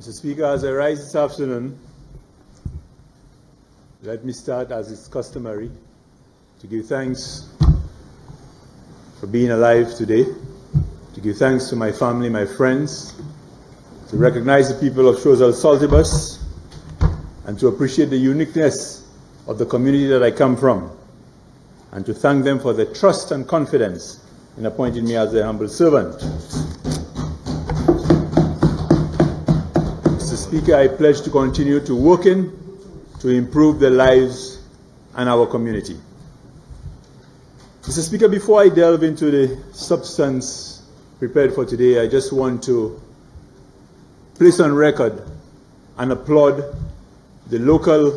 Mr. Speaker, as I rise this afternoon, let me start, as is customary, to give thanks for being alive today, to give thanks to my family, my friends, to recognize the people of Shrosal Saltibus, and to appreciate the uniqueness of the community that I come from, and to thank them for their trust and confidence in appointing me as their humble servant. Mr. Speaker, I pledge to continue to work to improve the lives and our community. Mr. Speaker, before I delve into the substance prepared for today, I just want to place on record and applaud the local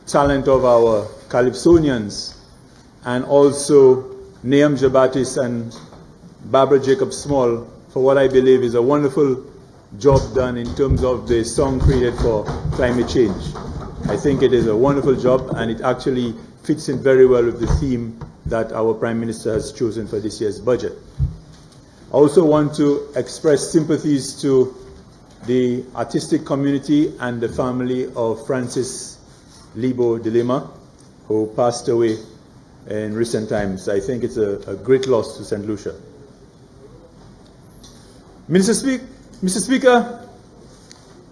talent of our Calypsonians, and also Nahum Jabatis and Barbara Jacob Small for what I believe is a wonderful job done in terms of the song created for climate change. I think it is a wonderful job, and it actually fits in very well with the theme that our Prime Minister has chosen for this year's budget. I also want to express sympathies to the artistic community and the family of Francis Libo de Lima, who passed away in recent times. I think it's a great loss to St. Lucia. Mr. Speaker,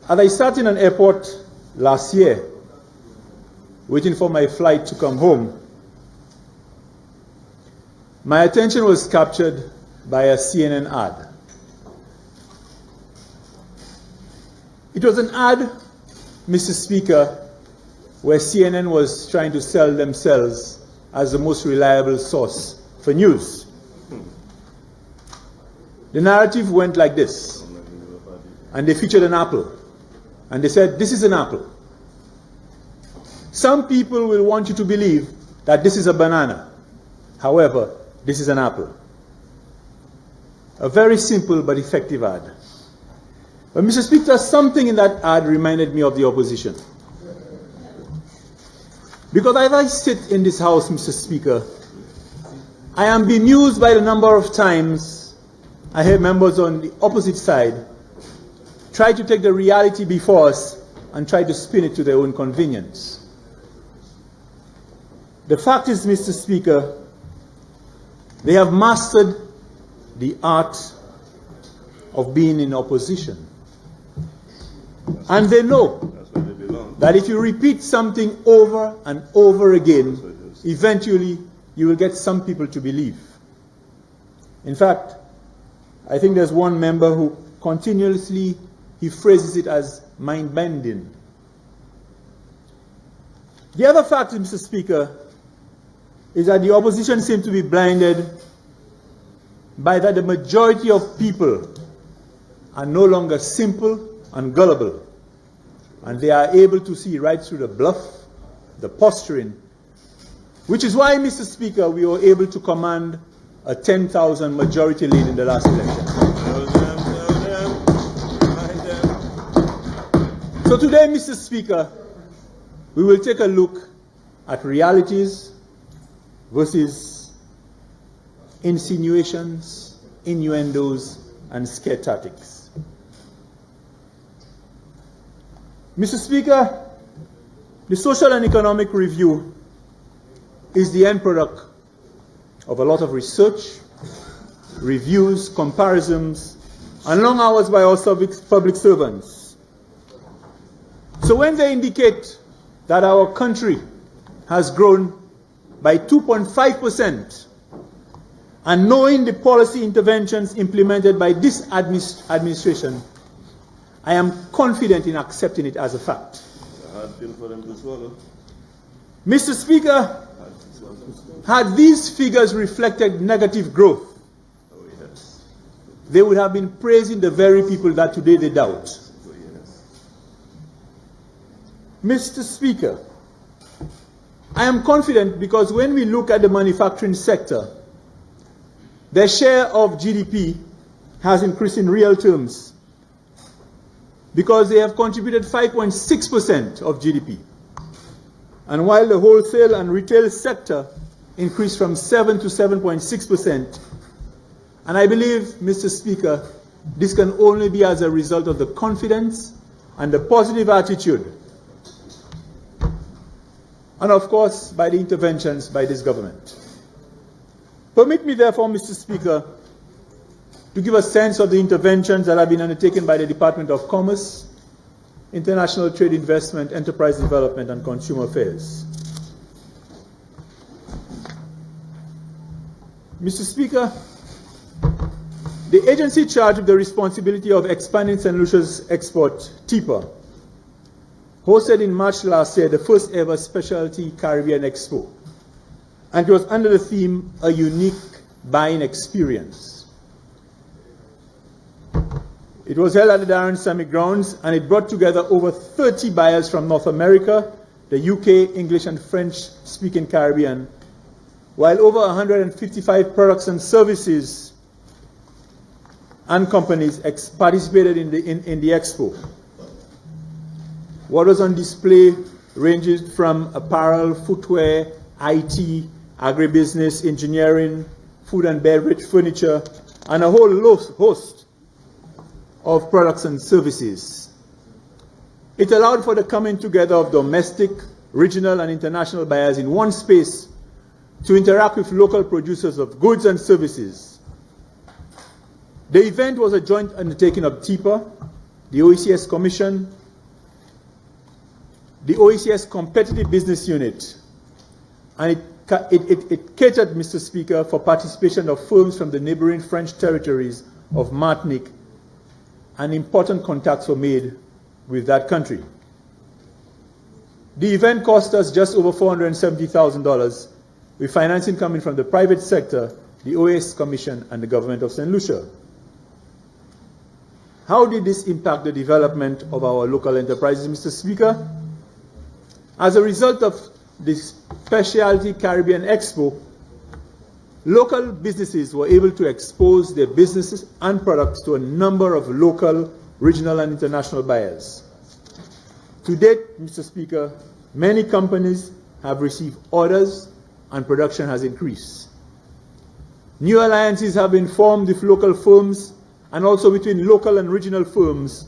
as I sat in an airport last year, waiting for my flight to come home, my attention was captured by a CNN ad. It was an ad, Mr. Speaker, where CNN was trying to sell themselves as the most reliable source for news. The narrative went like this, and they featured an apple, and they said, "This is an apple." Some people will want you to believe that this is a banana. However, this is an apple. A very simple but effective ad. But Mr. Speaker, something in that ad reminded me of the opposition. Because as I sit in this House, Mr. Speaker, I am bemused by the number of times I hear members on the opposite side try to take the reality before us and try to spin it to their own convenience. The fact is, Mr. Speaker, they have mastered the art of being in opposition. And they know that if you repeat something over and over again, eventually you will get some people to believe. In fact, I think there's one member who continuously, he phrases it as mind-bending. The other fact, Mr. Speaker, is that the opposition seems to be blinded by that the majority of people are no longer simple and gullible, and they are able to see right through the bluff, the posturing, which is why, Mr. Speaker, we were able to command a 10,000 majority lead in the last election. So today, Mr. Speaker, we will take a look at realities versus insinuations, innuendos, and scare tactics. Mr. Speaker, the social and economic review is the end product of a lot of research, reviews, comparisons, and long hours by our public servants. So when they indicate that our country has grown by 2.5%, and knowing the policy interventions implemented by this administration, I am confident in accepting it as a fact. Mr. Speaker, had these figures reflected negative growth, they would have been praising the very people that today they doubt. Mr. Speaker, I am confident because when we look at the manufacturing sector, their share of GDP has increased in real terms because they have contributed 5.6% of GDP. And while the wholesale and retail sector increased from 7 to 7.6%, and I believe, Mr. Speaker, this can only be as a result of the confidence and the positive attitude, and of course by the interventions by this government. Permit me therefore, Mr. Speaker, to give a sense of the interventions that have been undertaken by the Department of Commerce, International Trade Investment, Enterprise Development and Consumer Affairs. Mr. Speaker, the agency charged with the responsibility of expanding St. Lucia's export, TIPA, hosted in March last year the first ever Specialty Caribbean Expo, and it was under the theme, A Unique Buying Experience. It was held at the Darren Summit Grounds, and it brought together over 30 buyers from North America, the UK, English and French-speaking Caribbean, while over 155 products and services and companies participated in the expo. What was on display ranges from apparel, footwear, IT, agribusiness, engineering, food and beverage, furniture, and a whole host of products and services. It allowed for the coming together of domestic, regional, and international buyers in one space to interact with local producers of goods and services. The event was a joint undertaking of TIPA, the OECS Commission, the OECS Competitive Business Unit, and it catered, Mr. Speaker, for participation of firms from the neighboring French territories of Martinique, and important contacts were made with that country. The event cost us just over $470,000, with financing coming from the private sector, the OECS Commission, and the government of St. Lucia. How did this impact the development of our local enterprises, Mr. Speaker? As a result of this Specialty Caribbean Expo, local businesses were able to expose their businesses and products to a number of local, regional, and international buyers. To date, Mr. Speaker, many companies have received orders and production has increased. New alliances have been formed with local firms and also between local and regional firms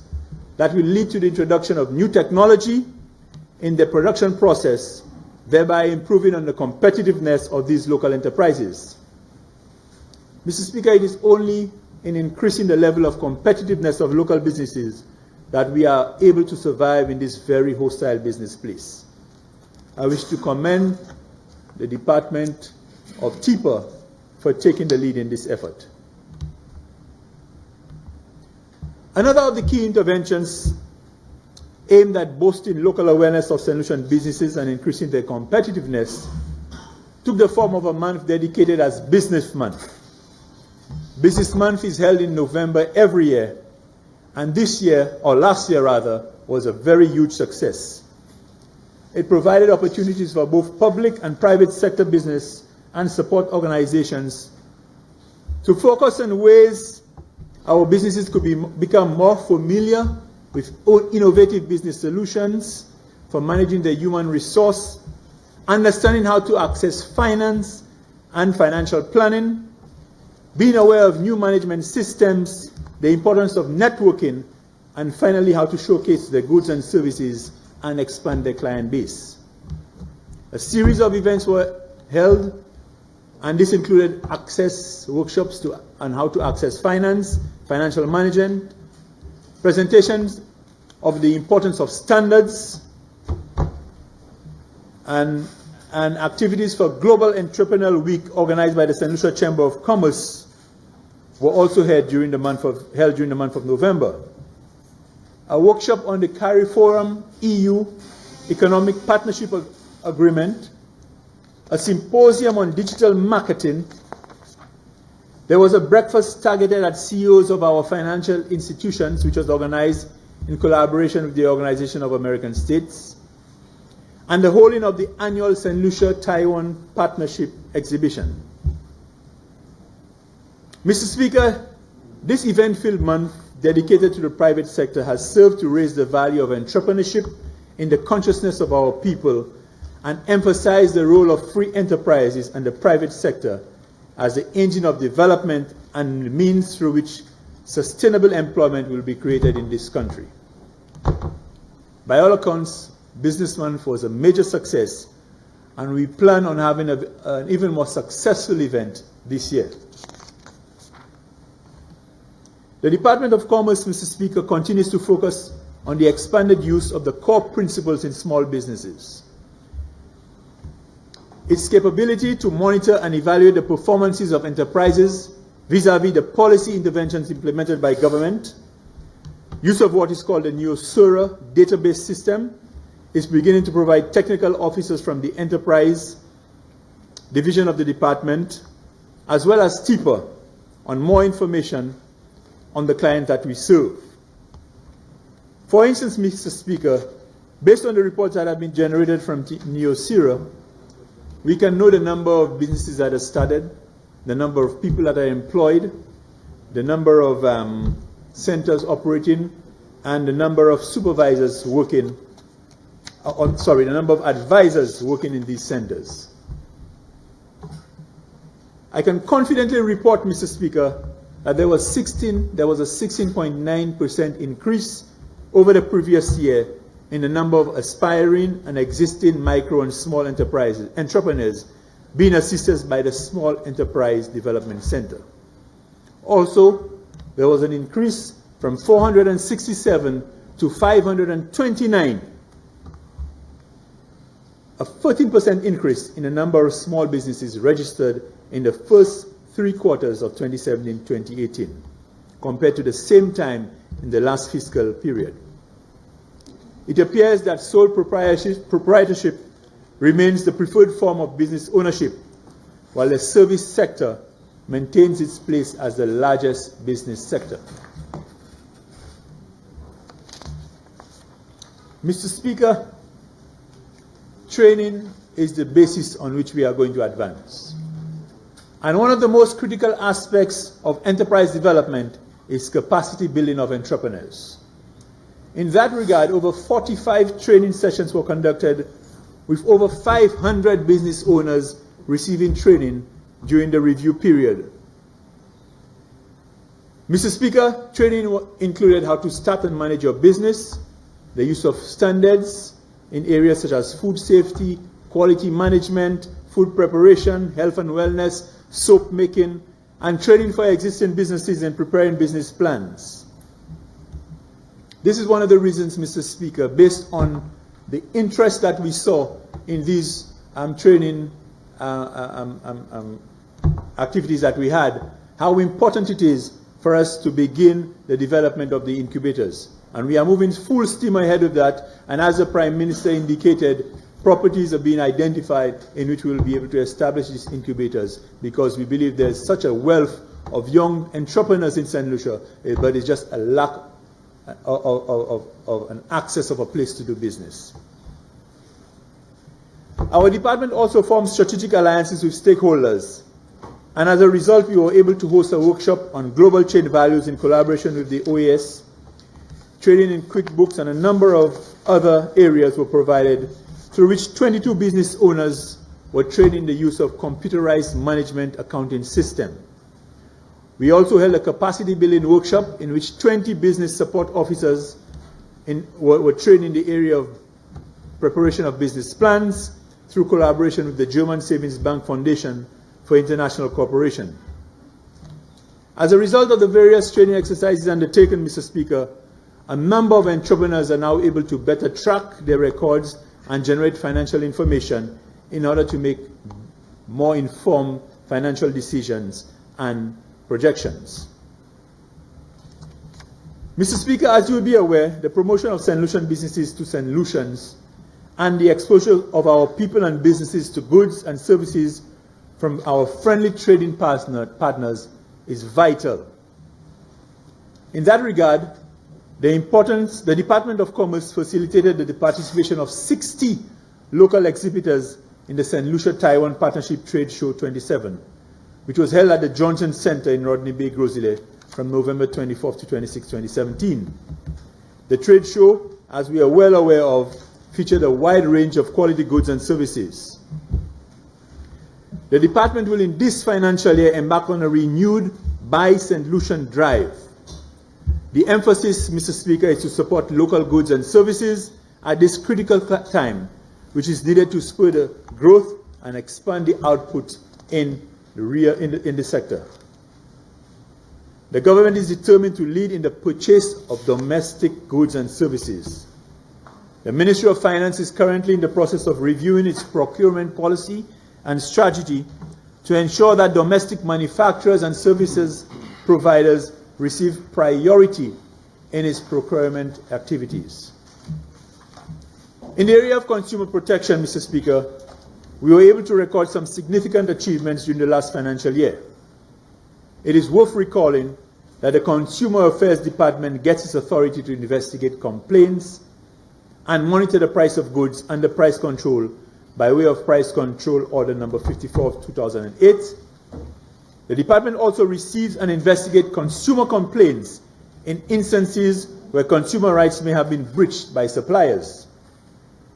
that will lead to the introduction of new technology in the production process, thereby improving on the competitiveness of these local enterprises. Mr. Speaker, it is only in increasing the level of competitiveness of local businesses that we are able to survive in this very hostile business place. I wish to commend the Department of TIPA for taking the lead in this effort. Another of the key interventions aimed at boosting local awareness of St. Lucian businesses and increasing their competitiveness took the form of a month dedicated as Business Month. Business Month is held in November every year, and this year, or last year rather, was a very huge success. It provided opportunities for both public and private sector business and support organizations to focus on ways our businesses could become more familiar with innovative business solutions for managing their human resource, understanding how to access finance and financial planning, being aware of new management systems, the importance of networking, and finally how to showcase their goods and services and expand their client base. A series of events were held, and this included access workshops on how to access finance, financial management, presentations of the importance of standards, and activities for Global Entrepreneurial Week organized by the St. Lucia Chamber of Commerce were also held during the month of November. A workshop on the CARIFORUM EU Economic Partnership Agreement, a symposium on digital marketing. There was a breakfast targeted at CEOs of our financial institutions, which was organized in collaboration with the Organization of American States, and the holding of the annual St. Lucia Taiwan Partnership Exhibition. Mr. Speaker, this event-filled month dedicated to the private sector has served to raise the value of entrepreneurship in the consciousness of our people and emphasize the role of free enterprises and the private sector as the engine of development and the means through which sustainable employment will be created in this country. By all accounts, Business Month was a major success, and we plan on having an even more successful event this year. The Department of Commerce, Mr. Speaker, continues to focus on the expanded use of the core principles in small businesses. Its capability to monitor and evaluate the performances of enterprises vis-à-vis the policy interventions implemented by government, use of what is called the Lucia database system, is beginning to provide technical officers from the enterprise division of the department, as well as TIPA, on more information on the client that we serve. For instance, Mr. Speaker, based on the reports that have been generated from Lucia, we can know the number of businesses that have started, the number of people that are employed, the number of centers operating, and the number of supervisors working, the number of advisors working in these centers. I can confidently report, Mr. Speaker, that there was a 16.9% increase over the previous year in the number of aspiring and existing micro and small entrepreneurs being assisted by the Small Enterprise Development Center. Also, there was an increase from 467 to 529, a 14% increase in the number of small businesses registered in the first 3 quarters of 2017-2018, compared to the same time in the last fiscal period. It appears that sole proprietorship remains the preferred form of business ownership, while the service sector maintains its place as the largest business sector. Mr. Speaker, training is the basis on which we are going to advance. And one of the most critical aspects of enterprise development is capacity building of entrepreneurs. In that regard, over 45 training sessions were conducted, with over 500 business owners receiving training during the review period. Mr. Speaker, training included how to start and manage your business, the use of standards in areas such as food safety, quality management, food preparation, health and wellness, soap making, and training for existing businesses and preparing business plans. This is one of the reasons, Mr. Speaker, based on the interest that we saw in these training activities that we had, how important it is for us to begin the development of the incubators. And we are moving full steam ahead of that, and as the Prime Minister indicated, properties are being identified in which we will be able to establish these incubators, because we believe there's such a wealth of young entrepreneurs in St. Lucia, but it's just a lack of an access of a place to do business. Our department also formed strategic alliances with stakeholders, and as a result, we were able to host a workshop on global trade values in collaboration with the OAS. Training in QuickBooks and a number of other areas were provided, through which 22 business owners were trained in the use of computerized management accounting system. We also held a capacity building workshop in which 20 business support officers were trained in the area of preparation of business plans through collaboration with the German Savings Bank Foundation for International Cooperation. As a result of the various training exercises undertaken, Mr. Speaker, a number of entrepreneurs are now able to better track their records and generate financial information in order to make more informed financial decisions and projections. Mr. Speaker, as you will be aware, the promotion of St. Lucian businesses to St. Lucians and the exposure of our people and businesses to goods and services from our friendly trading partners is vital. In that regard, the Department of Commerce facilitated the participation of 60 local exhibitors in the St. Lucia Taiwan Partnership Trade Show 27, which was held at the Johnson Center in Rodney Bay, Grosile, from November 24th to 26, 2017. The trade show, as we are well aware of, featured a wide range of quality goods and services. The department will in this financial year embark on a renewed Buy St. Lucian drive. The emphasis, Mr. Speaker, is to support local goods and services at this critical time, which is needed to spur the growth and expand the output in the sector. The government is determined to lead in the purchase of domestic goods and services. The Ministry of Finance is currently in the process of reviewing its procurement policy and strategy to ensure that domestic manufacturers and services providers receive priority in its procurement activities. In the area of consumer protection, Mr. Speaker, we were able to record some significant achievements during the last financial year. It is worth recalling that the Consumer Affairs Department gets its authority to investigate complaints and monitor the price of goods under price control by way of Price Control Order number 54 of 2008. The department also receives and investigates consumer complaints in instances where consumer rights may have been breached by suppliers.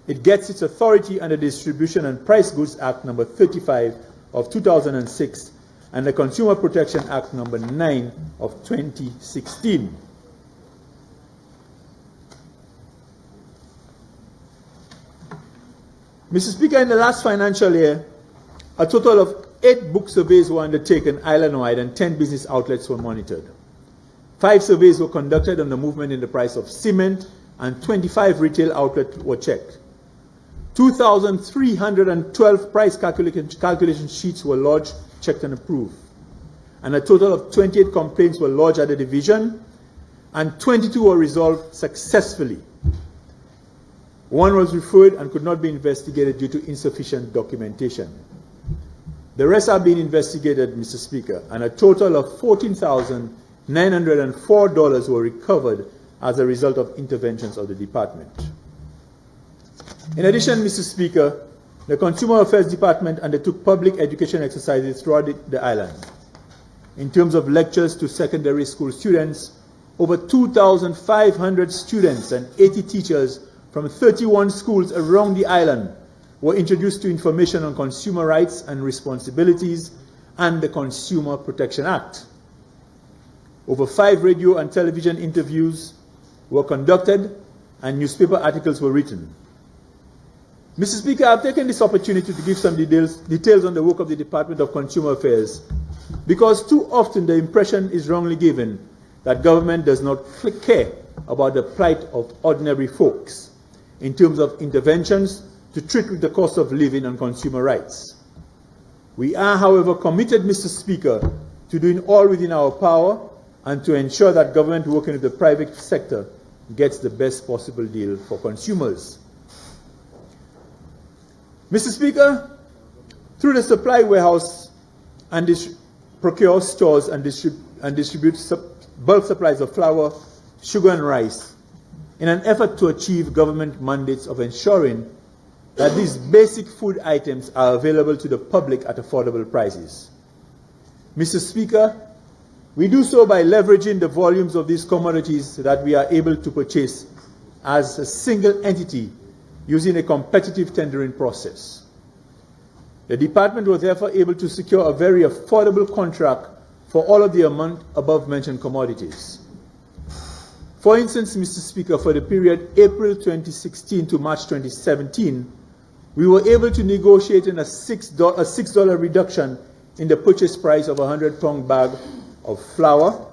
It gets its authority under the Distribution and Price Goods Act number 35 of 2006 and the Consumer Protection Act number 9 of 2016. Mr. Speaker, in the last financial year, a total of 8 book surveys were undertaken island-wide and 10 business outlets were monitored. 5 surveys were conducted on the movement in the price of cement and 25 retail outlets were checked. 2,312 price calculation sheets were lodged, checked and approved. And a total of 28 complaints were lodged at the division and 22 were resolved successfully. 1 was referred and could not be investigated due to insufficient documentation. The rest are being investigated, Mr. Speaker, and a total of $14,904 were recovered as a result of interventions of the department. In addition, Mr. Speaker, the Consumer Affairs Department undertook public education exercises throughout the island. In terms of lectures to secondary school students, over 2,500 students and 80 teachers from 31 schools around the island were introduced to information on consumer rights and responsibilities and the Consumer Protection Act. Over 5 radio and television interviews were conducted and newspaper articles were written. Mr. Speaker, I've taken this opportunity to give some details on the work of the Department of Consumer Affairs because too often the impression is wrongly given that government does not care about the plight of ordinary folks in terms of interventions to treat with the cost of living and consumer rights. We are, however, committed, Mr. Speaker, to doing all within our power and to ensure that government working with the private sector gets the best possible deal for consumers. Mr. Speaker, through the supply warehouse and procure stores and distribute bulk supplies of flour, sugar and rice in an effort to achieve government mandates of ensuring that these basic food items are available to the public at affordable prices. Mr. Speaker, we do so by leveraging the volumes of these commodities that we are able to purchase as a single entity using a competitive tendering process. The department was therefore able to secure a very affordable contract for all of the above mentioned commodities. For instance, Mr. Speaker, for the period April 2016 to March 2017, we were able to negotiate a $6 reduction in the purchase price of a 100-pound bag of flour.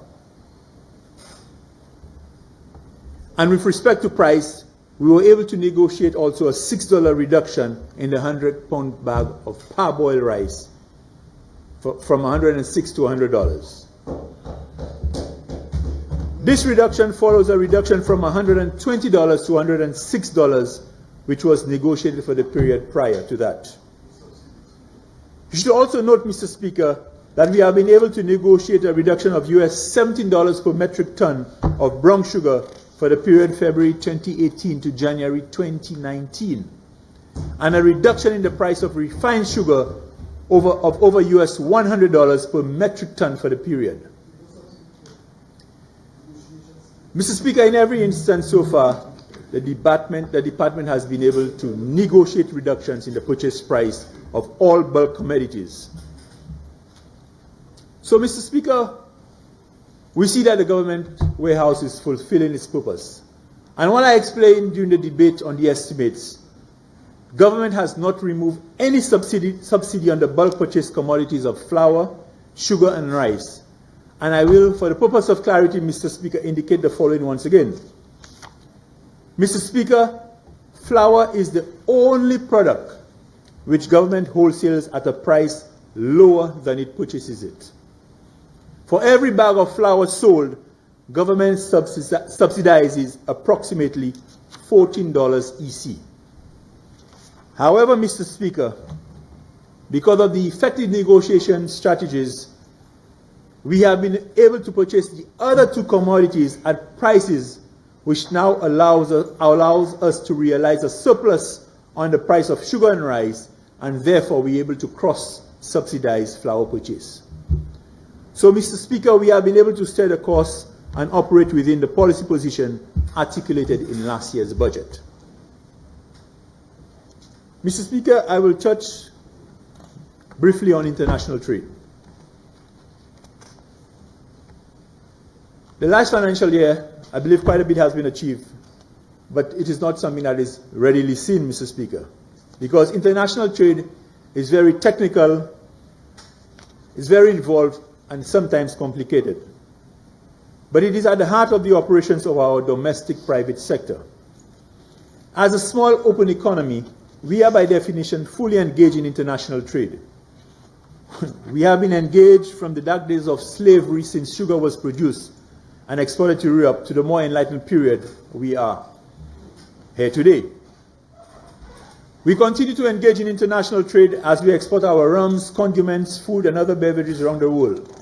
And with respect to price, we were able to negotiate also a $6 reduction in the 100-pound bag of parboiled rice from $106 to $100. This reduction follows a reduction from $120 to $106, which was negotiated for the period prior to that. You should also note, Mr. Speaker, that we have been able to negotiate a reduction of US $17 per metric ton of brown sugar for the period February 2018 to January 2019, and a reduction in the price of refined sugar of over US $100 per metric ton for the period. Mr. Speaker, in every instance so far, the department has been able to negotiate reductions in the purchase price of all bulk commodities. So, Mr. Speaker, we see that the government warehouse is fulfilling its purpose. And what I explained during the debate on the estimates, government has not removed any subsidy on the bulk purchase commodities of flour, sugar, and rice. And I will, for the purpose of clarity, Mr. Speaker, indicate the following once again. Mr. Speaker, flour is the only product which government wholesales at a price lower than it purchases it. For every bag of flour sold, government subsidizes approximately $14 EC. However, Mr. Speaker, because of the effective negotiation strategies, we have been able to purchase the other two commodities at prices which now allows us to realize a surplus on the price of sugar and rice, and therefore we are able to cross-subsidize flour purchase. So, Mr. Speaker, we have been able to stay the course and operate within the policy position articulated in last year's budget. Mr. Speaker, I will touch briefly on international trade. The last financial year, I believe quite a bit has been achieved, but it is not something that is readily seen, Mr. Speaker, because international trade is very technical, is very involved, and sometimes complicated. But it is at the heart of the operations of our domestic private sector. As a small open economy, we are by definition fully engaged in international trade. We have been engaged from the dark days of slavery since sugar was produced and exported to Europe to the more enlightened period we are here today. We continue to engage in international trade as we export our rums, condiments, food, and other beverages around the world.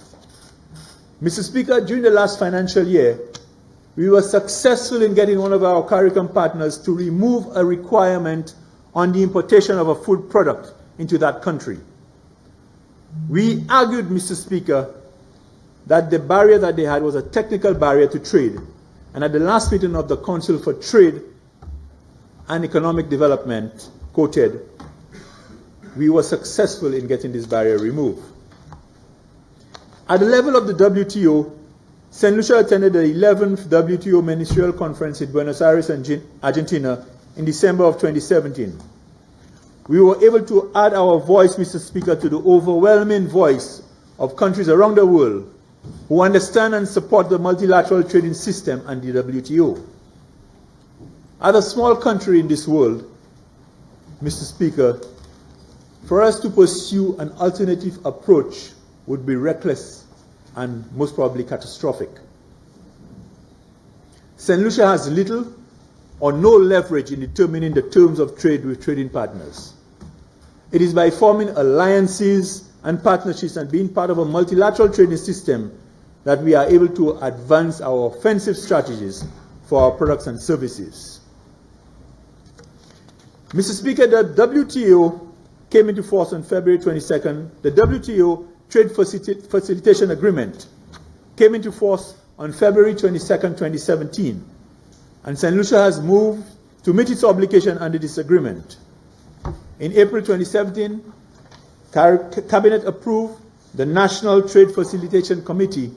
Mr. Speaker, during the last financial year, we were successful in getting one of our CARICOM partners to remove a requirement on the importation of a food product into that country. We argued, Mr. Speaker, that the barrier that they had was a technical barrier to trade. And at the last meeting of the Council for Trade and Economic Development, quoted, we were successful in getting this barrier removed. At the level of the WTO, St. Lucia attended the 11th WTO Ministerial Conference in Buenos Aires, Argentina, in December of 2017. We were able to add our voice, Mr. Speaker, to the overwhelming voice of countries around the world who understand and support the multilateral trading system and the WTO. As a small country in this world, Mr. Speaker, for us to pursue an alternative approach would be reckless and most probably catastrophic. St. Lucia has little or no leverage in determining the terms of trade with trading partners. It is by forming alliances and partnerships and being part of a multilateral trading system that we are able to advance our offensive strategies for our products and services. Mr. Speaker, the WTO came into force on February 22nd. The WTO Trade Facilitation Agreement came into force on February 22nd, 2017. And St. Lucia has moved to meet its obligation under this agreement. In April 2017, Cabinet approved the National Trade Facilitation Committee,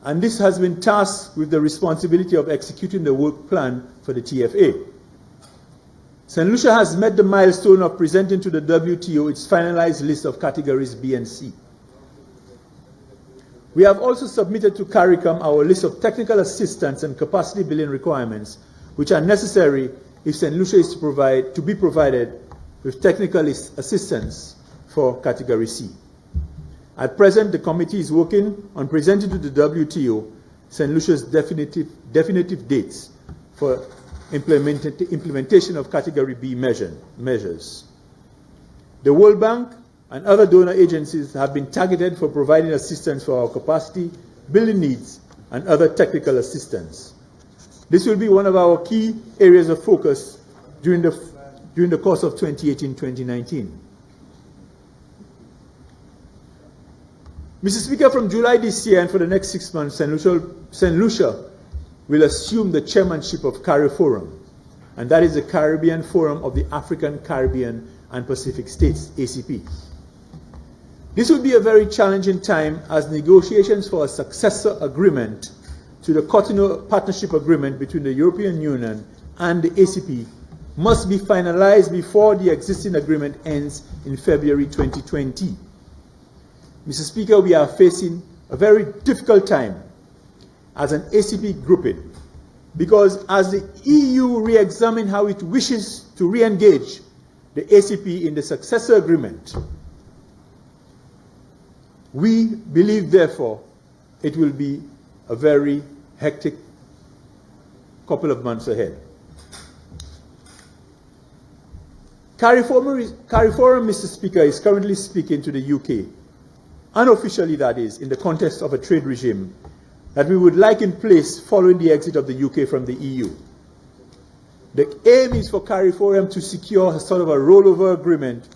and this has been tasked with the responsibility of executing the work plan for the TFA. St. Lucia has met the milestone of presenting to the WTO its finalized list of categories B and C. We have also submitted to CARICOM our list of technical assistance and capacity building requirements, which are necessary if St. Lucia is to be provided with technical assistance for Category C. At present, the committee is working on presenting to the WTO St. Lucia's definitive dates for implementation of Category B measures. The World Bank and other donor agencies have been targeted for providing assistance for our capacity building needs and other technical assistance. This will be one of our key areas of focus during the course of 2018-2019. Mr. Speaker, from July this year and for the next 6 months, St. Lucia will assume the chairmanship of CARIFORUM, and that is the Caribbean Forum of the African, Caribbean, and Pacific States, ACP. This will be a very challenging time as negotiations for a successor agreement to the Cotonou Partnership Agreement between the European Union and the ACP must be finalized before the existing agreement ends in February 2020. Mr. Speaker, we are facing a very difficult time as an ACP grouping because as the EU re-examines how it wishes to re-engage the ACP in the successor agreement, we believe, therefore, it will be a very hectic couple of months ahead. CARIFORUM, Mr. Speaker, is currently speaking to the UK, unofficially that is, in the context of a trade regime that we would like in place following the exit of the UK from the EU. The aim is for CARIFORUM to secure a sort of a rollover agreement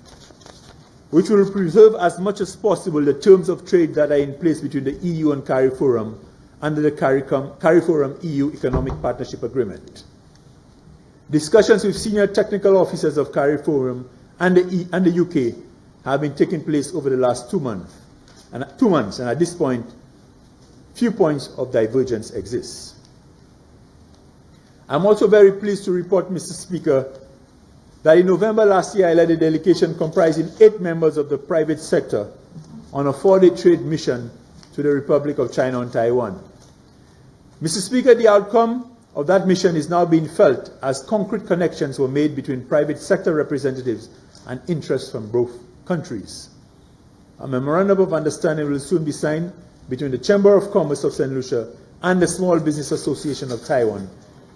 which will preserve as much as possible the terms of trade that are in place between the EU and CARIFORUM under the CARIFORUM EU Economic Partnership Agreement. Discussions with senior technical officers of CARIFORUM and the UK have been taking place over the last 2 months. And at this point, few points of divergence exist. I'm also very pleased to report, Mr. Speaker, that in November last year I led a delegation comprising 8 members of the private sector on a 4-day trade mission to the Republic of China and Taiwan. Mr. Speaker, the outcome of that mission is now being felt as concrete connections were made between private sector representatives and interests from both countries. A memorandum of understanding will soon be signed between the Chamber of Commerce of St. Lucia and the Small Business Association of Taiwan,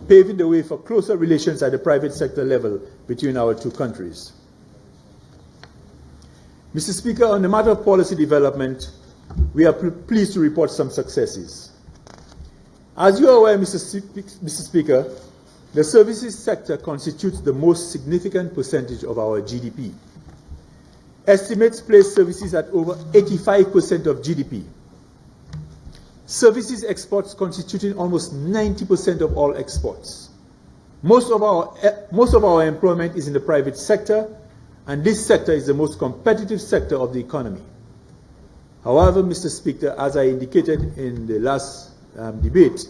paving the way for closer relations at the private sector level between our two countries. Mr. Speaker, on the matter of policy development, we are pleased to report some successes. As you are aware, Mr. Speaker, the services sector constitutes the most significant percentage of our GDP. Estimates place services at over 85% of GDP. Services exports constituting almost 90% of all exports. Most of our employment is in the private sector, and this sector is the most competitive sector of the economy. However, Mr. Speaker, as I indicated in the last debate,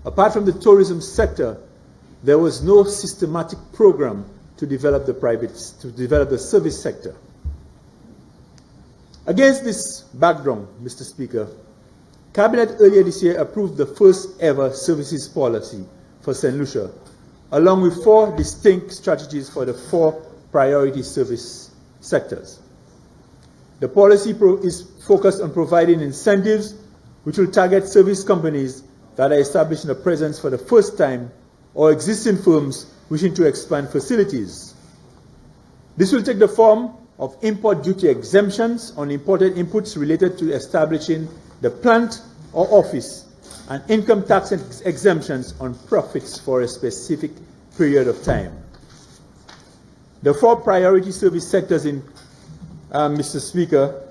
apart from the tourism sector, there was no systematic program to develop the service sector. Against this background, Mr. Speaker, Cabinet earlier this year approved the first ever services policy for St. Lucia, along with 4 distinct strategies for the 4 priority service sectors. The policy is focused on providing incentives which will target service companies that are establishing a presence for the first time or existing firms wishing to expand facilities. This will take the form of import duty exemptions on imported inputs related to establishing the plant or office, and income tax exemptions on profits for a specific period of time. The 4 priority service sectors in, Mr. Speaker,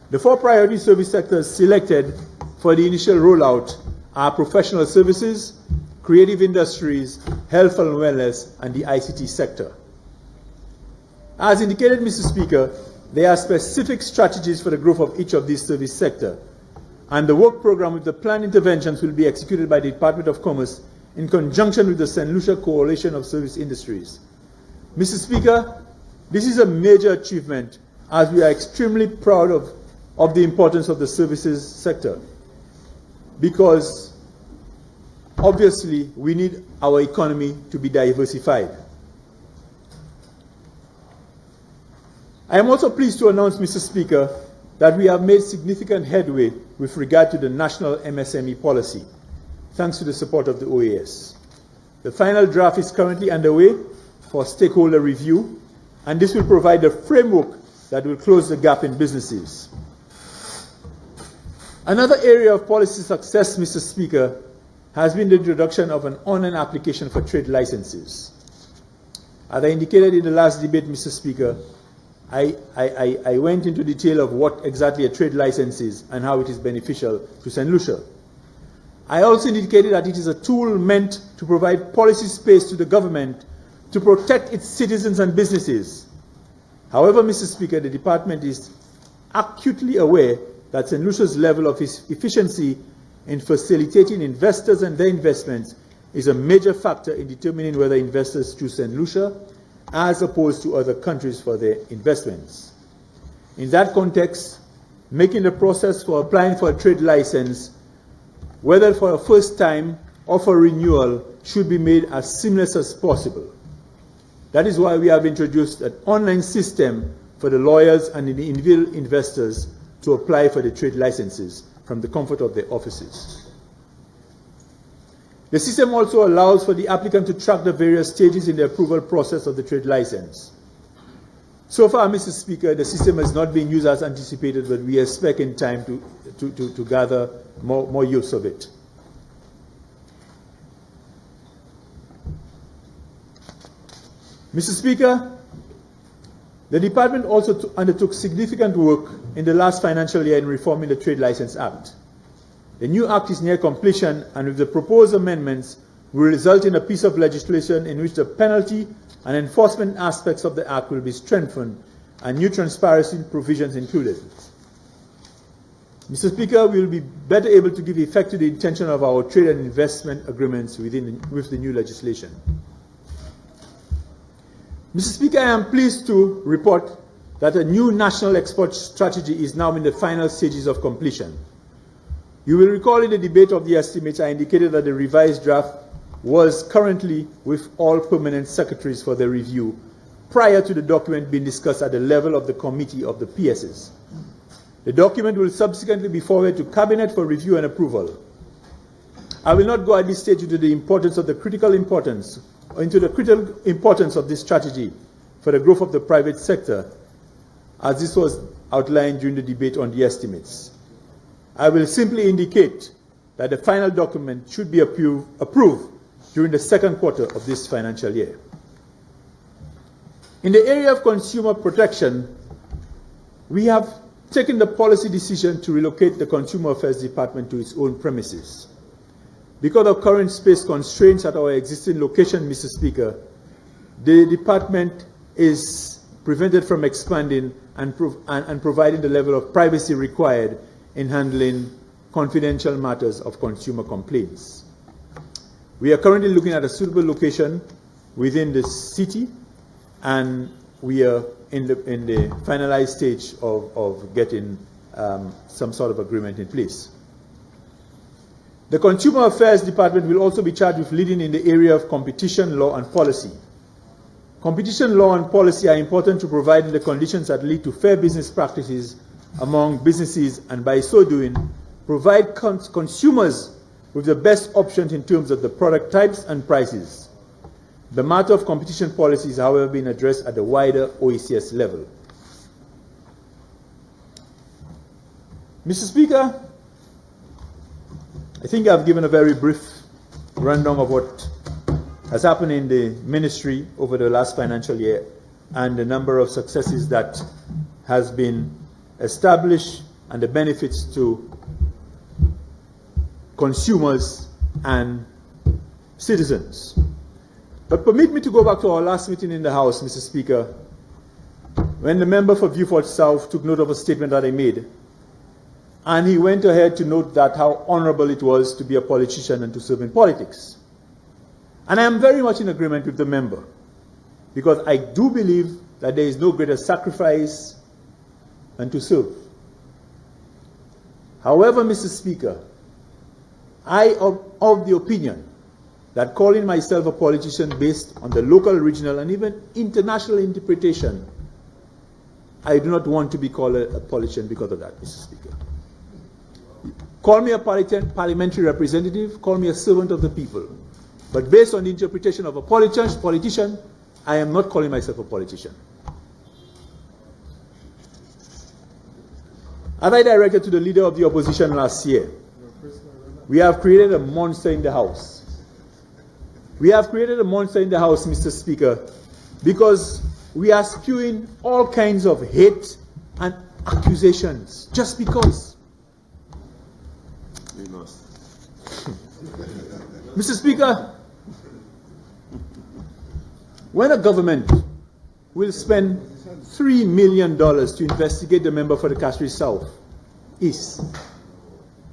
the 4 priority service sectors selected for the initial rollout are professional services, creative industries, health and wellness, and the ICT sector. As indicated, Mr. Speaker, there are specific strategies for the growth of each of these service sectors, and the work program with the planned interventions will be executed by the Department of Commerce in conjunction with the St. Lucia Coalition of Service Industries. Mr. Speaker, this is a major achievement as we are extremely proud of the importance of the services sector, because obviously we need our economy to be diversified. I am also pleased to announce, Mr. Speaker, that we have made significant headway with regard to the national MSME policy, thanks to the support of the OAS. The final draft is currently underway for stakeholder review, and this will provide a framework that will close the gap in businesses. Another area of policy success, Mr. Speaker, has been the introduction of an online application for trade licenses. As I indicated in the last debate, Mr. Speaker, I went into detail of what exactly a trade license is and how it is beneficial to St. Lucia. I also indicated that it is a tool meant to provide policy space to the government to protect its citizens and businesses. However, Mr. Speaker, the department is acutely aware that St. Lucia's level of efficiency in facilitating investors and their investments is a major factor in determining whether investors choose St. Lucia as opposed to other countries for their investments. In that context, making the process for applying for a trade license, whether for a first time or for renewal, should be made as seamless as possible. That is why we have introduced an online system for the lawyers and the individual investors to apply for the trade licenses from the comfort of their offices. The system also allows for the applicant to track the various stages in the approval process of the trade license. So far, Mr. Speaker, the system has not been used as anticipated, but we expect in time to gather more use of it. Mr. Speaker, the department also undertook significant work in the last financial year in reforming the Trade License Act. The new act is near completion, and with the proposed amendments will result in a piece of legislation in which the penalty and enforcement aspects of the act will be strengthened and new transparency provisions included. Mr. Speaker, we will be better able to give effect to the intention of our trade and investment agreements with the new legislation. Mr. Speaker, I am pleased to report that a new national export strategy is now in the final stages of completion. You will recall in the debate of the estimates, I indicated that the revised draft was currently with all permanent secretaries for their review prior to the document being discussed at the level of the committee of the PSs. The document will subsequently be forwarded to Cabinet for review and approval. I will not go at this stage into the critical importance of this strategy for the growth of the private sector, as this was outlined during the debate on the estimates. I will simply indicate that the final document should be approved during the second quarter of this financial year. In the area of consumer protection, we have taken the policy decision to relocate the Consumer Affairs Department to its own premises. Because of current space constraints at our existing location, Mr. Speaker, the department is prevented from expanding and providing the level of privacy required in handling confidential matters of consumer complaints. We are currently looking at a suitable location within the city, and we are in the finalized stage of getting some sort of agreement in place. The Consumer Affairs Department will also be charged with leading in the area of competition law and policy. Competition law and policy are important to providing the conditions that lead to fair business practices among businesses, and by so doing, provide consumers with the best options in terms of the product types and prices. The matter of competition policy is, however, being addressed at the wider OECS level. Mr. Speaker, I think I've given a very brief rundown of what has happened in the ministry over the last financial year and the number of successes that has been established and the benefits to consumers and citizens. But permit me to go back to our last meeting in the House, Mr. Speaker, when the member for Beaufort South took note of a statement that I made. And he went ahead to note that how honorable it was to be a politician and to serve in politics. And I am very much in agreement with the member, because I do believe that there is no greater sacrifice than to serve. However, Mr. Speaker, I am of the opinion that calling myself a politician based on the local, regional, and even international interpretation, I do not want to be called a politician because of that, Mr. Speaker. Call me a parliamentary representative, call me a servant of the people. But based on the interpretation of a politician, I am not calling myself a politician. As I directed to the leader of the opposition last year, we have created a monster in the House. We have created a monster in the House, Mr. Speaker, because we are spewing all kinds of hate and accusations just because. Mr. Speaker, when a government will spend $3 million to investigate the member for the Castries South East,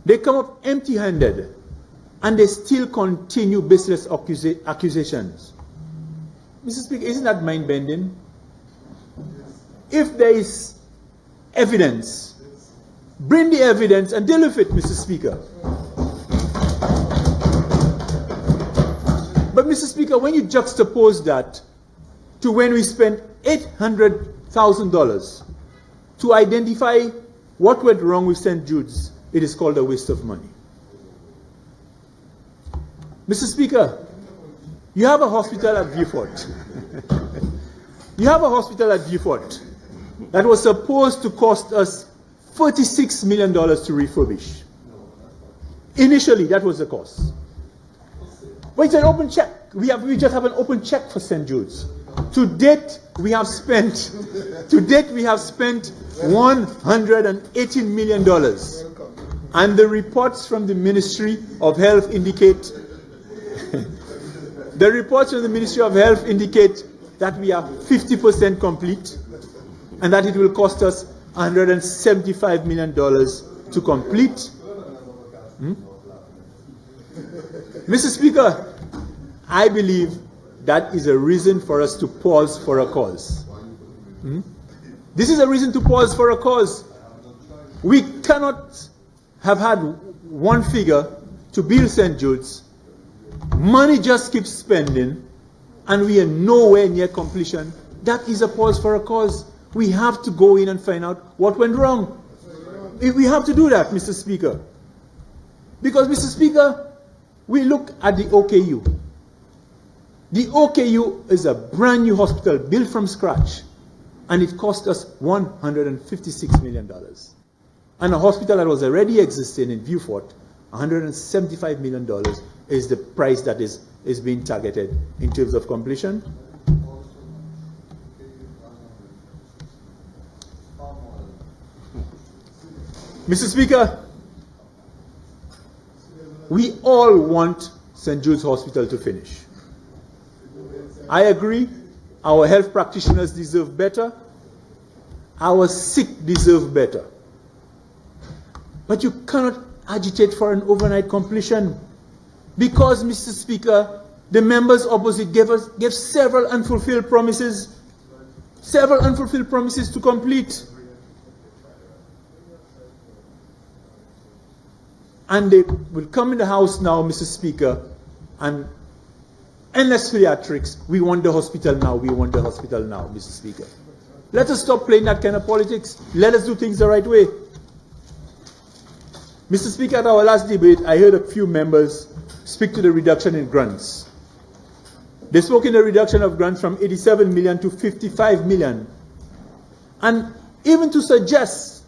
they come up empty-handed and they still continue baseless accusations. Mr. Speaker, isn't that mind-bending? If there is evidence, bring the evidence and deal with it, Mr. Speaker. But Mr. Speaker, when you juxtapose that to when we spent $800,000 to identify what went wrong with St. Jude's, it is called a waste of money. Mr. Speaker, you have a hospital at Beaufort. You have a hospital at Beaufort that was supposed to cost us $46 million to refurbish. Initially, that was the cost. But it's an open check. We just have an open check for St. Jude's. To date, we have spent $118 million. And the reports from the Ministry of Health indicate that we are 50% complete and that it will cost us $175 million to complete. Mr. Speaker, I believe that is a reason for us to pause for a cause. This is a reason to pause for a cause. We cannot have had one figure to build St. Jude's. Money just keeps spending and we are nowhere near completion. That is a pause for a cause. We have to go in and find out what went wrong. We have to do that, Mr. Speaker. Because, Mr. Speaker, we look at the OKU. The OKU is a brand new hospital built from scratch, and it cost us $156 million. And a hospital that was already existing in Beaufort, $175 million is the price that is being targeted in terms of completion. Mr. Speaker, we all want St. Jude's Hospital to finish. I agree, our health practitioners deserve better, our sick deserve better. But you cannot agitate for an overnight completion because, Mr. Speaker, the members opposite gave several unfulfilled promises to complete. And they will come in the House now, Mr. Speaker, and endless theatrics. We want the hospital now, Mr. Speaker. Let us stop playing that kind of politics. Let us do things the right way. Mr. Speaker, at our last debate, I heard a few members speak to the reduction in grants. They spoke in the reduction of grants from 87 million to 55 million. And even to suggest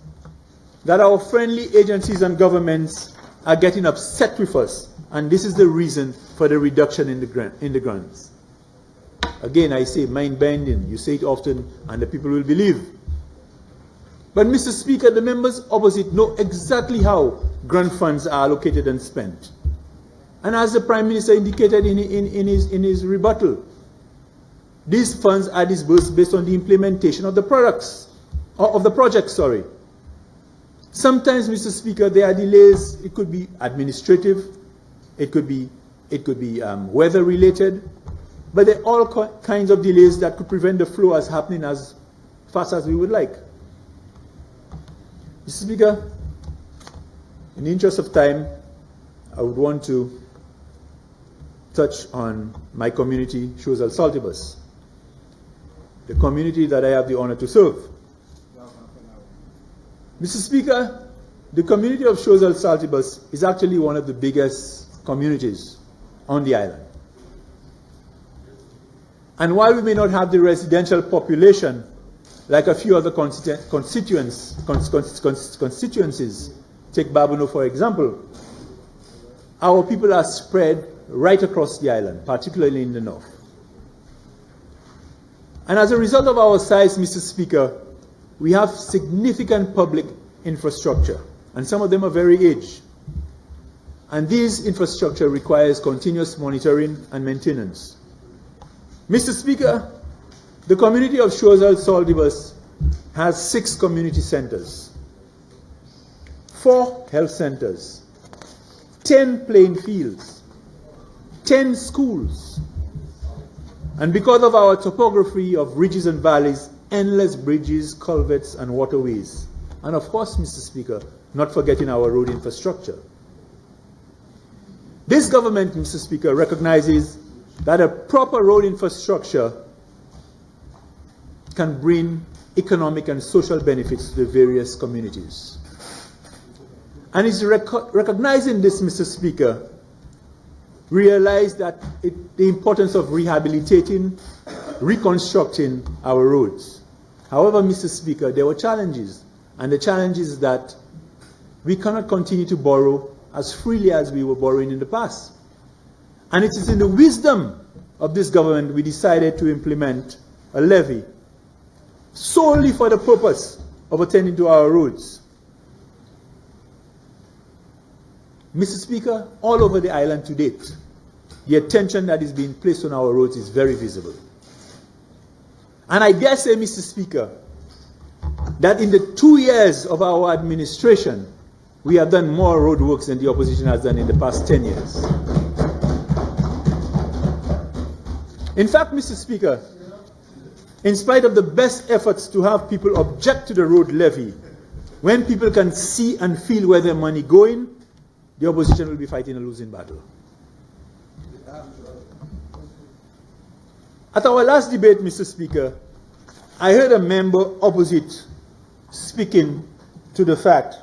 that our friendly agencies and governments are getting upset with us, and this is the reason for the reduction in the grants. Again, I say mind-bending. You say it often, and the people will believe. But, Mr. Speaker, the members opposite know exactly how grant funds are allocated and spent. And as the Prime Minister indicated in his rebuttal, these funds are disbursed based on the implementation of the project. Sometimes, Mr. Speaker, there are delays. It could be administrative, it could be weather-related, but there are all kinds of delays that could prevent the flow as happening as fast as we would like. Mr. Speaker, in the interest of time, I would want to touch on my community, Choiseul Saltibus, the community that I have the honor to serve. Mr. Speaker, the community of Choiseul Saltibus is actually one of the biggest communities on the island. And while we may not have the residential population like a few other constituencies, take Babono for example, our people are spread right across the island, particularly in the north. And as a result of our size, Mr. Speaker, we have significant public infrastructure, and some of them are very aged. And this infrastructure requires continuous monitoring and maintenance. Mr. Speaker, the community of Choiseul Saltibus has 6 community centers, 4 health centers, 10 playing fields, 10 schools, and because of our topography of ridges and valleys, endless bridges, culverts, and waterways. And of course, Mr. Speaker, not forgetting our road infrastructure. This government, Mr. Speaker, recognizes that a proper road infrastructure can bring economic and social benefits to the various communities. And it's recognizing this, Mr. Speaker, realize that the importance of rehabilitating, reconstructing our roads. However, Mr. Speaker, there were challenges, and the challenge is that we cannot continue to borrow as freely as we were borrowing in the past. And it is in the wisdom of this government we decided to implement a levy solely for the purpose of attending to our roads. Mr. Speaker, all over the island to date, the attention that is being placed on our roads is very visible. And I dare say, Mr. Speaker, that in the 2 years of our administration, we have done more road works than the opposition has done in the past 10 years. In fact, Mr. Speaker, in spite of the best efforts to have people object to the road levy, when people can see and feel where their money going, the opposition will be fighting a losing battle. At our last debate, Mr. Speaker, I heard a member opposite speaking to the fact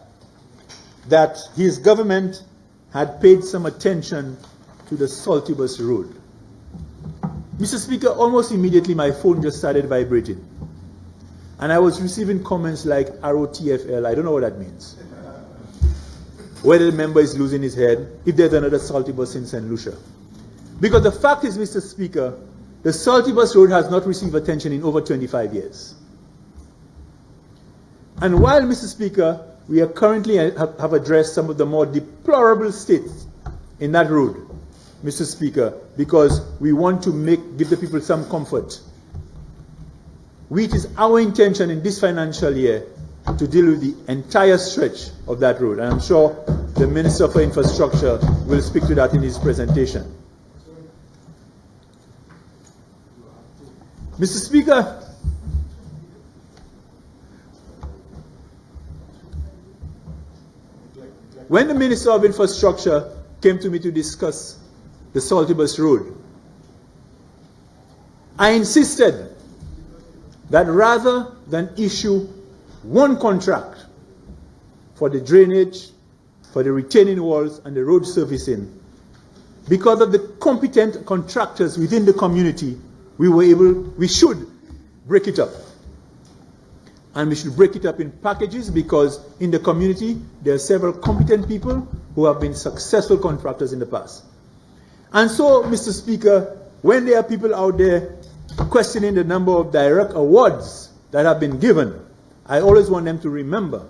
that his government had paid some attention to the Saltibus Road. Mr. Speaker, almost immediately my phone just started vibrating. And I was receiving comments like ROTFL, I don't know what that means. Whether the member is losing his head, if there's another Saltibus in St. Lucia. Because the fact is, Mr. Speaker, the Saltibus Road has not received attention in over 25 years. And while, Mr. Speaker, we are currently have addressed some of the more deplorable states in that road, Mr. Speaker, because we want to give the people some comfort. It is our intention in this financial year to deal with the entire stretch of that road. And I'm sure the Minister for Infrastructure will speak to that in his presentation. Mr. Speaker, when the Minister of Infrastructure came to me to discuss the Saltibus Road, I insisted that rather than issue one contract for the drainage, for the retaining walls and the road surfacing, because of the competent contractors within the community, we should break it up. And we should break it up in packages because in the community, there are several competent people who have been successful contractors in the past. And so, Mr. Speaker, when there are people out there questioning the number of direct awards that have been given, I always want them to remember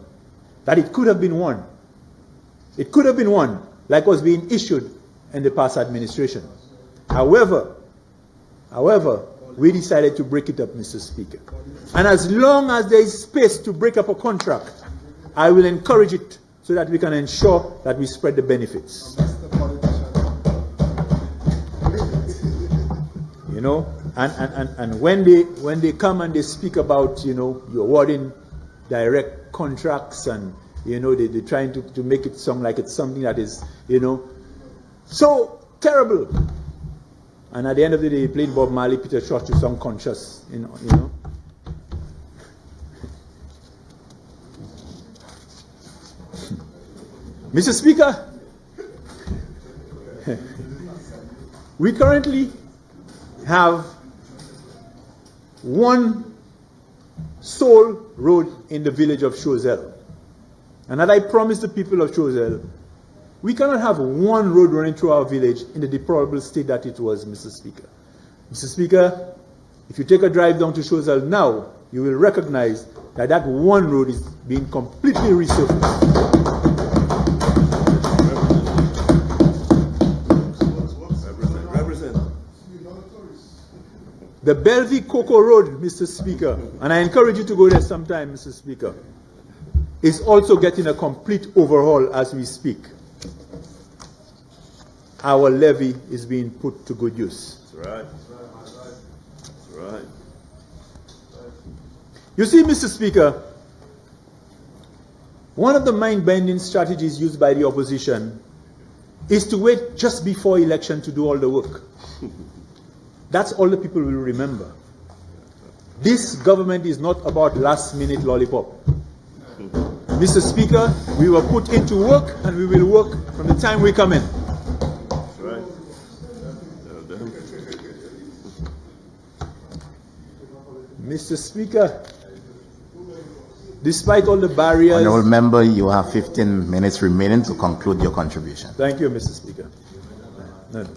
that it could have been one. It could have been one, like was being issued in the past administration. However, we decided to break it up, Mr. Speaker. And as long as there is space to break up a contract, I will encourage it so that we can ensure that we spread the benefits. You know, and when they come and they speak about, you know, you awarding direct contracts and, you know, they're trying to make it sound like it's something that is, you know, so terrible. And at the end of the day, playing Bob Marley, Peter Church to sound conscious, you know. Mr. Speaker, we currently have one sole road in the village of Choiseul. And as I promised the people of Choiseul, we cannot have one road running through our village in the deplorable state that it was, Mr. Speaker. Mr. Speaker, if you take a drive down to Choiseul now, you will recognize that that one road is being completely resurfaced. The Bellevue Cocoa Road, Mr. Speaker, and I encourage you to go there sometime, Mr. Speaker, is also getting a complete overhaul as we speak. Our levy is being put to good use. That's right. That's right. You see, Mr. Speaker, one of the mind-bending strategies used by the opposition is to wait just before election to do all the work. That's all the people will remember. This government is not about last-minute lollipop. Mr. Speaker, we were put into work and we will work from the time we come in. That's right. Mr. Speaker, despite all the barriers... Honourable Member, you have 15 minutes remaining to conclude your contribution. Thank you, Mr. Speaker. No.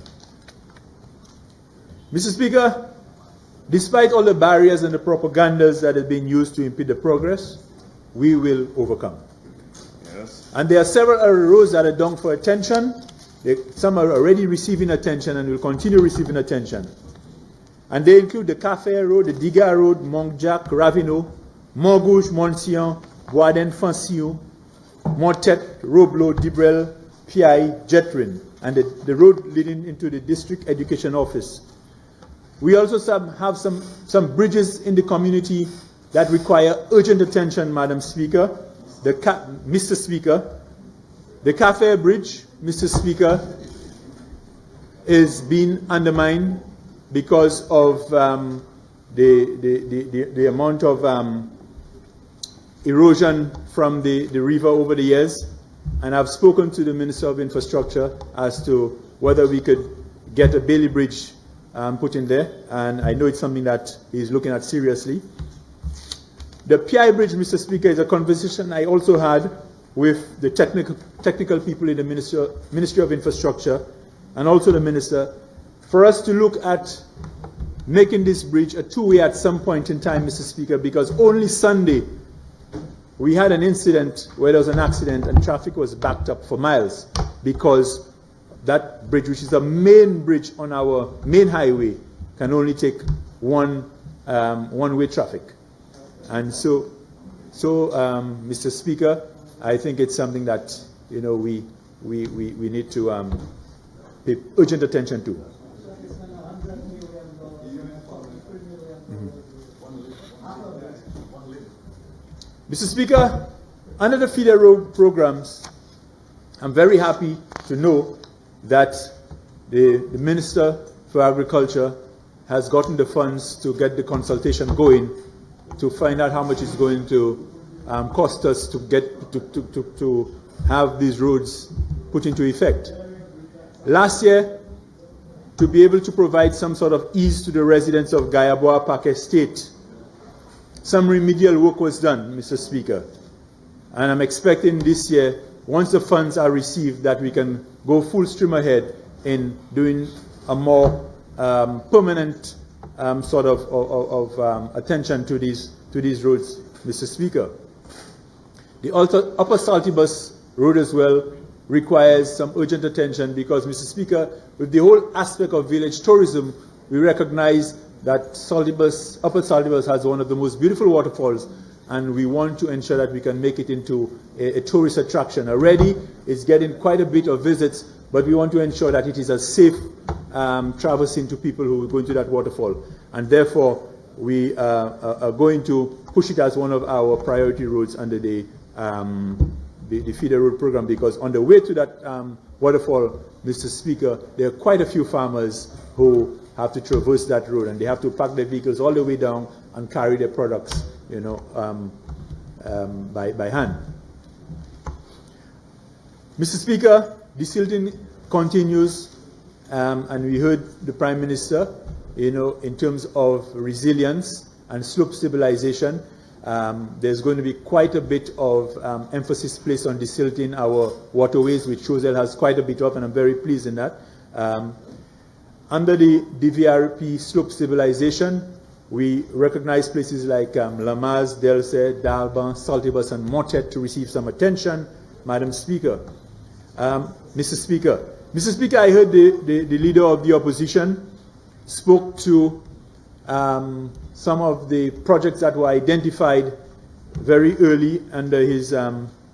Mr. Speaker, despite all the barriers and the propagandas that have been used to impede the progress, we will overcome. Yes. And there are several other roads that are down for attention. Some are already receiving attention and will continue receiving attention. And they include the Café Road, the Diga Road, Montjac, Ravino, Montgouche, Montsion, Boisden, Fancion, Montet, Roblo, Dibrel, Piaille, Jetrin, and the road leading into the district education office. We also have some bridges in the community that require urgent attention, Madam Speaker. Mr. Speaker, the Café Bridge, Mr. Speaker, is being undermined because of the amount of erosion from the river over the years. And I've spoken to the Minister of Infrastructure as to whether we could get a Bailey Bridge put in there, and I know it's something that he's looking at seriously. The Piaille Bridge, Mr. Speaker, is a conversation I also had with the technical people in the Ministry of Infrastructure and also the Minister, for us to look at making this bridge a two-way at some point in time, Mr. Speaker, because only Sunday we had an incident where there was an accident and traffic was backed up for miles because that bridge, which is the main bridge on our main highway, can only take one-way traffic. And so, Mr. Speaker, I think it's something that we need to pay urgent attention to. Mr. Speaker, under the feeder road programs, I'm very happy to know that the Minister for Agriculture has gotten the funds to get the consultation going to find out how much it's going to cost us to get to have these roads put into effect. Last year, to be able to provide some sort of ease to the residents of Gayaboa Park Estate, some remedial work was done, Mr. Speaker. And I'm expecting this year, once the funds are received, that we can go full stream ahead in doing a more permanent sort of attention to these roads, Mr. Speaker. The Upper Saltibus Road as well requires some urgent attention because, Mr. Speaker, with the whole aspect of village tourism, we recognize that Upper Saltibus has one of the most beautiful waterfalls, and we want to ensure that we can make it into a tourist attraction. Already, it's getting quite a bit of visits, but we want to ensure that it is a safe traversing to people who are going to that waterfall. And therefore, we are going to push it as one of our priority roads under the feeder road program, because on the way to that waterfall, Mr. Speaker, there are quite a few farmers who have to traverse that road, and they have to park their vehicles all the way down and carry their products, by hand. Mr. Speaker, desilting continues, and we heard the Prime Minister, in terms of resilience and slope stabilization. There's going to be quite a bit of emphasis placed on desilting our waterways, which Chozel has quite a bit of, and I'm very pleased in that. Under the DVRP slope stabilization, we recognize places like Lamaz, Delse, Dalban, Saltibus, and Montet to receive some attention, Madam Speaker. Mr. Speaker, I heard the leader of the opposition spoke to some of the projects that were identified very early under his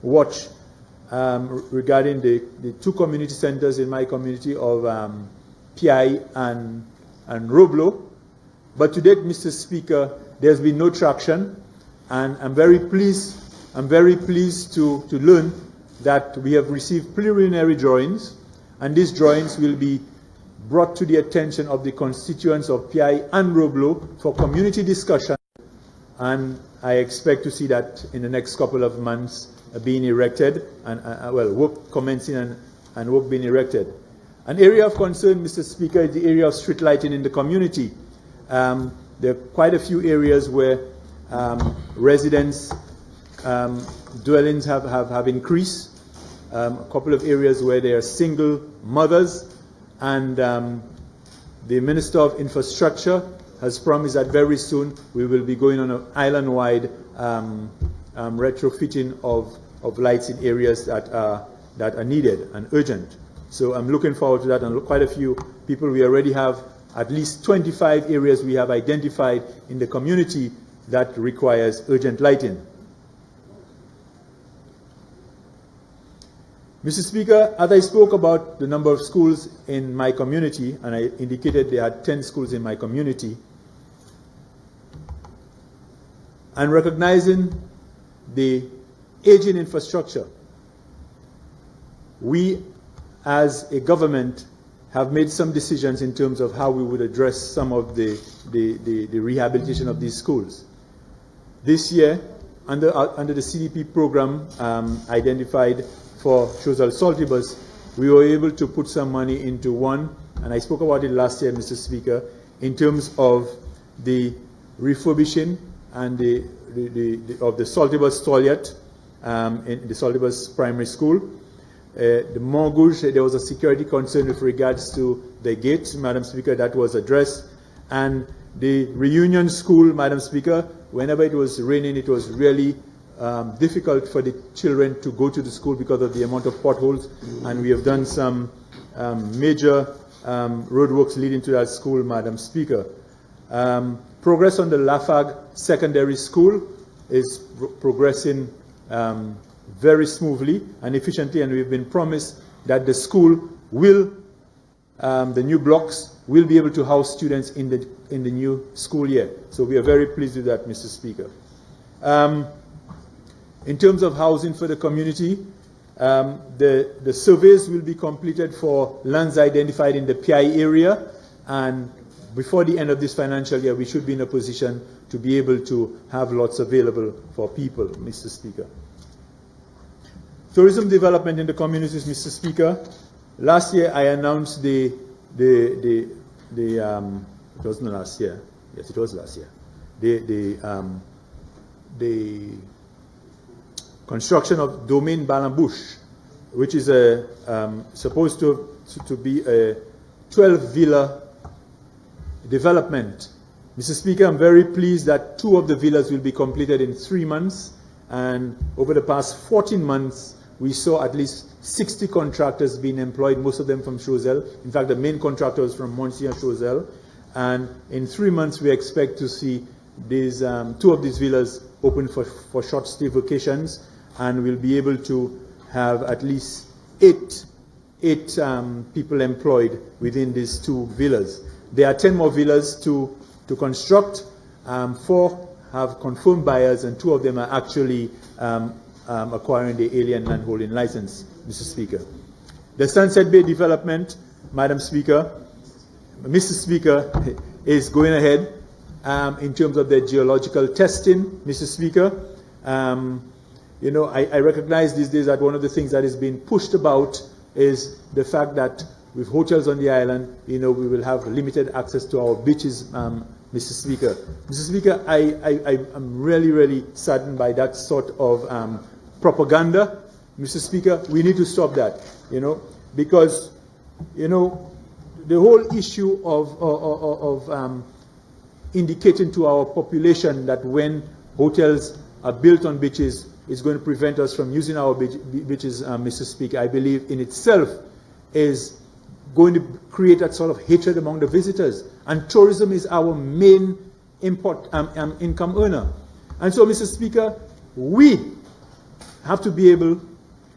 watch regarding the two community centers in my community of PI and Roblo. But to date, Mr. Speaker, there's been no traction, and I'm very pleased to learn that we have received preliminary drawings, and these drawings will be brought to the attention of the constituents of PI and Roblo for community discussion, and I expect to see that in the next couple of months being erected, and work commencing and work being erected. An area of concern, Mr. Speaker, is the area of street lighting in the community. There are quite a few areas where residents' dwellings have increased, a couple of areas where there are single mothers, and the Minister of Infrastructure has promised that very soon we will be going on an island-wide retrofitting of lights in areas that are needed and urgent. So I'm looking forward to that, and quite a few people. We already have at least 25 areas we have identified in the community that requires urgent lighting. Mr. Speaker, as I spoke about the number of schools in my community, and I indicated there had 10 schools in my community, and recognizing the aging infrastructure, we as a government have made some decisions in terms of how we would address some of the rehabilitation of these schools. This year, under the CDP program identified for Chozal Saltibus, we were able to put some money into one, and I spoke about it last year, Mr. Speaker, in terms of the refurbishing and of the Saltibus toilet in the Saltibus Primary School. The Mortgage, there was a security concern with regards to the gate, Madam Speaker, that was addressed. And the Reunion School, Madam Speaker, whenever it was raining, it was really difficult for the children to go to the school because of the amount of potholes. And we have done some major roadworks leading to that school, Madam Speaker. Progress on the Lafag Secondary School is progressing very smoothly and efficiently, and we've been promised that the school will, the new blocks will be able to house students in the new school year. So we are very pleased with that, Mr. Speaker. In terms of housing for the community, the surveys will be completed for lands identified in the PI area, and before the end of this financial year, we should be in a position to be able to have lots available for people, Mr. Speaker. Tourism development in the communities, Mr. Speaker. Last year, I announced it wasn't last year. Yes, it was last year. The construction of Domaine Balambush, which is supposed to be a 12-villa development. Mr. Speaker, I'm very pleased that 2 of the villas will be completed in 3 months, and over the past 14 months, we saw at least 60 contractors being employed, most of them from Chozal. In fact, the main contractor was from Monsieur Chozal. And in 3 months, we expect to see these 2 of these villas open for short stay vacations, and we'll be able to have at least 8 people employed within these 2 villas. There are 10 more villas to construct. 4 have confirmed buyers, and 2 of them are actually acquiring the alien landholding license, Mr. Speaker. The Sunset Bay development, Madam Speaker, Mr. Speaker, is going ahead in terms of the geological testing, Mr. Speaker. You know, I recognize these days that one of the things that is being pushed about is the fact that with hotels on the island, you know, we will have limited access to our beaches, Mr. Speaker. Mr. Speaker, I'm really, really saddened by that sort of propaganda. Mr. Speaker, we need to stop that, you know, because, you know, the whole issue of indicating to our population that when hotels are built on beaches is going to prevent us from using our beaches, Mr. Speaker, I believe in itself is going to create that sort of hatred among the visitors. And tourism is our main income earner. And so, Mr. Speaker, we have to be able,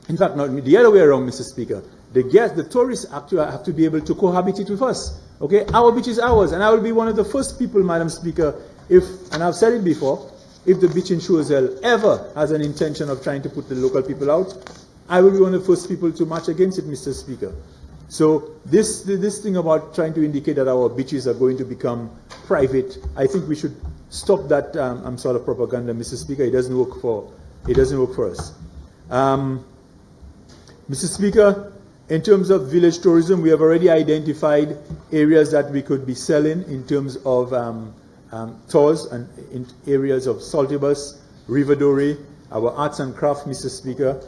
in fact, not the other way around, Mr. Speaker. The guests, the tourists actually have to be able to cohabitate with us. Okay, our beach is ours, and I will be one of the first people, Madam Speaker, and I've said it before, if the beach in Choiseul ever has an intention of trying to put the local people out, I will be one of the first people to march against it, Mr. Speaker. So this thing about trying to indicate that our beaches are going to become private, I think we should stop that sort of propaganda, Mr. Speaker. It doesn't work for us. Mr. Speaker, in terms of village tourism, we have already identified areas that we could be selling in terms of tours and in areas of Saltibus, Riverdore, our arts and craft, Mr. Speaker.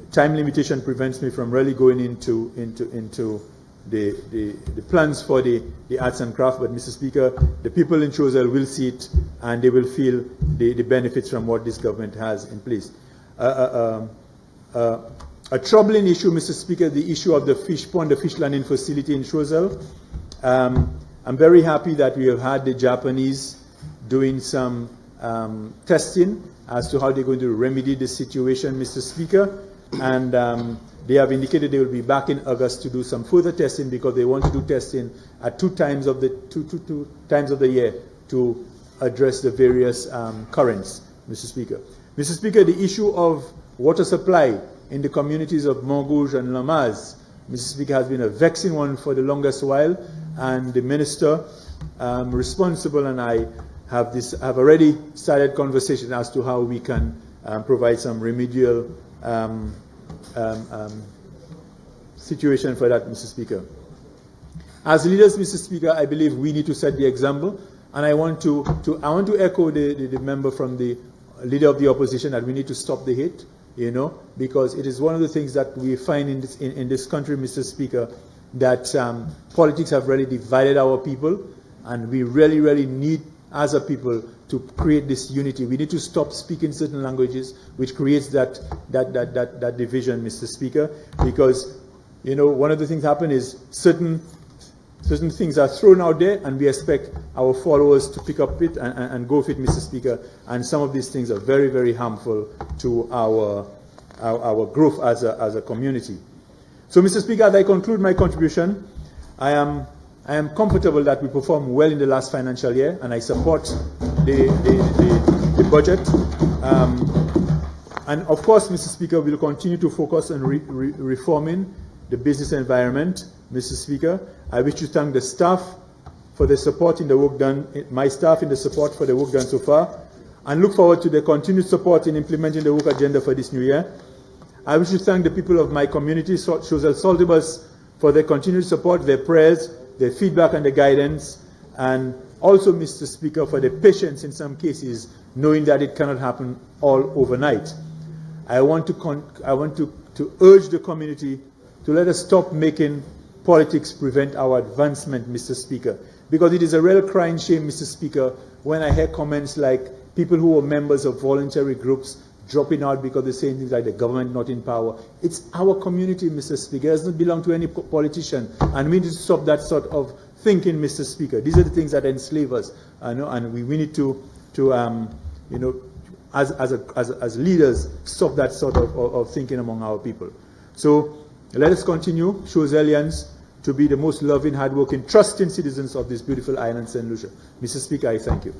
Time limitation prevents me from really going into the plans for the arts and craft, but Mr. Speaker, the people in Choiseul will see it and they will feel the benefits from what this government has in place. A troubling issue, Mr. Speaker, the issue of the fish pond, the fish landing facility in Choiseul. I'm very happy that we have had the Japanese doing some testing as to how they're going to remedy the situation, Mr. Speaker. And they have indicated they will be back in August to do some further testing because they want to do testing at two times of the year to address the various currents, Mr. Speaker. Mr. Speaker, the issue of water supply in the communities of Montgouge and Lamaze, Mr. Speaker, has been a vexing one for the longest while, and the minister responsible and I have already started conversation as to how we can provide some remedial situation for that, Mr. Speaker. As leaders, Mr. Speaker, I believe we need to set the example, and I want to echo the member from the leader of the opposition that we need to stop the hate, because it is one of the things that we find in this country, Mr. Speaker, that politics have really divided our people, and we really, really need, as a people, to create this unity. We need to stop speaking certain languages, which creates that division, Mr. Speaker, because, one of the things happen is certain things are thrown out there, and we expect our followers to pick up it and go with it, Mr. Speaker, and some of these things are very, very harmful to our growth as a community. So, Mr. Speaker, as I conclude my contribution, I am comfortable that we performed well in the last financial year, and I support the budget. And of course, Mr. Speaker, we will continue to focus on reforming the business environment, Mr. Speaker. I wish to thank the staff for the support in the work done, my staff in the support for the work done so far, and look forward to the continued support in implementing the work agenda for this new year. I wish to thank the people of my community, Choiseul Saltibus, for their continued support, their prayers, their feedback and the guidance, and also, Mr. Speaker, for the patience in some cases, knowing that it cannot happen all overnight. I want to urge the community to let us stop making politics prevent our advancement, Mr. Speaker, because it is a real crying shame, Mr. Speaker, when I hear comments like people who are members of voluntary groups dropping out because they're saying things like the government not in power. It's our community, Mr. Speaker. It doesn't belong to any politician. And we need to stop that sort of thinking, Mr. Speaker. These are the things that enslave us. And we need to as leaders, stop that sort of thinking among our people. So let us continue, Choiseulians, to be the most loving, hardworking, trusting citizens of this beautiful island, St. Lucia. Mr. Speaker, I thank you.